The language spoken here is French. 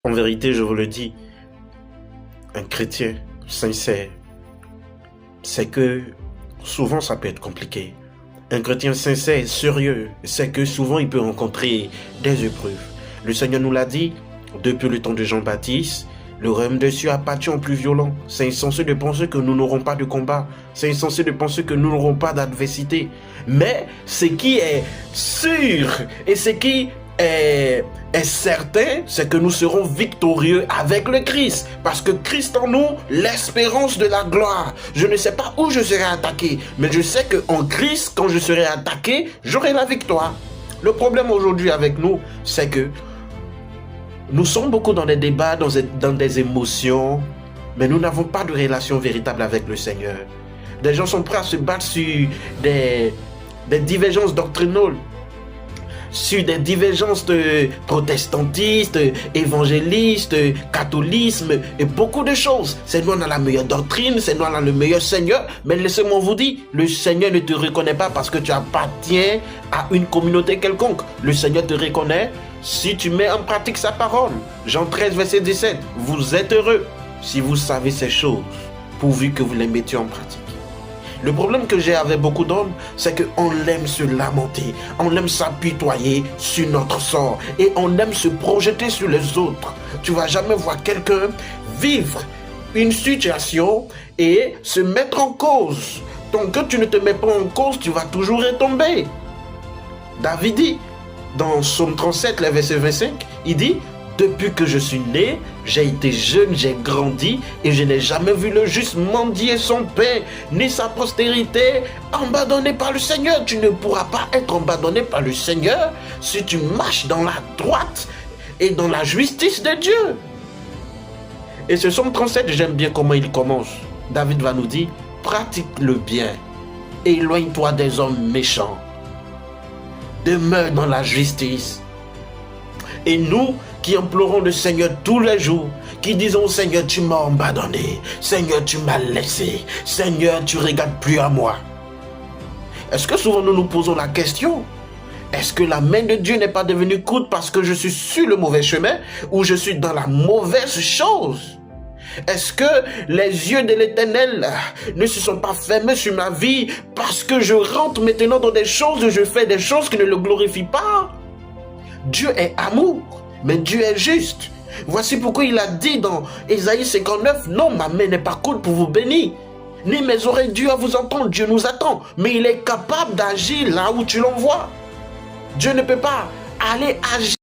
En vérité, je vous le dis, un chrétien sincère, c'est que souvent ça peut être compliqué. Un chrétien sincère et sérieux, c'est que souvent il peut rencontrer des épreuves. Le Seigneur nous l'a dit depuis le temps de Jean-Baptiste, le royaume des cieux a battu en plus violent. C'est insensé de penser que nous n'aurons pas de combat. C'est insensé de penser que nous n'aurons pas d'adversité. Mais ce qui est sûr et ce qui est certain, c'est que nous serons victorieux avec le Christ. Parce que Christ en nous, l'espérance de la gloire. Je ne sais pas où je serai attaqué, mais je sais qu'en Christ, quand je serai attaqué, j'aurai la victoire. Le problème aujourd'hui avec nous, c'est que nous sommes beaucoup dans des débats, dans des émotions, mais nous n'avons pas de relation véritable avec le Seigneur. Des gens sont prêts à se battre sur des divergences doctrinales, sur des divergences de protestantistes, évangélistes, catholicisme et beaucoup de choses. C'est nous on a la meilleure doctrine, c'est nous on a le meilleur Seigneur, mais laissez-moi vous dire, le Seigneur ne te reconnaît pas parce que tu appartiens à une communauté quelconque. Le Seigneur te reconnaît si tu mets en pratique sa parole. Jean 13, verset 17. Vous êtes heureux si vous savez ces choses, pourvu que vous les mettiez en pratique. Le problème que j'ai avec beaucoup d'hommes, c'est qu'on aime se lamenter, on aime s'apitoyer sur notre sort et on aime se projeter sur les autres. Tu vas jamais voir quelqu'un vivre une situation et se mettre en cause. Tant que tu ne te mets pas en cause, tu vas toujours retomber. David dit, dans Psaume 37, le verset 25, il dit « Depuis que je suis né, j'ai été jeune, j'ai grandi, et je n'ai jamais vu le juste mendier son pain, ni sa postérité abandonnée par le Seigneur. » Tu ne pourras pas être abandonné par le Seigneur si tu marches dans la droite et dans la justice de Dieu. Et ce Psaume 37, j'aime bien comment il commence. David va nous dire « Pratique le bien, éloigne-toi des hommes méchants. Demeure dans la justice. » Et nous qui implorons le Seigneur tous les jours, qui disons « Seigneur, tu m'as abandonné. Seigneur, tu m'as laissé. Seigneur, tu ne regardes plus à moi. » Est-ce que souvent nous nous posons la question? Est-ce que la main de Dieu n'est pas devenue courte parce que je suis sur le mauvais chemin ou je suis dans la mauvaise chose? Est-ce que les yeux de l'Éternel ne se sont pas fermés sur ma vie parce que je rentre maintenant dans des choses, je fais des choses qui ne le glorifient pas? Dieu est amour, mais Dieu est juste. Voici pourquoi il a dit dans Ésaïe 59, « Non, ma main n'est pas courte pour vous bénir, ni mes oreilles dures à vous entendre. » Dieu nous attend, mais il est capable d'agir là où tu l'envoies. Dieu ne peut pas aller agir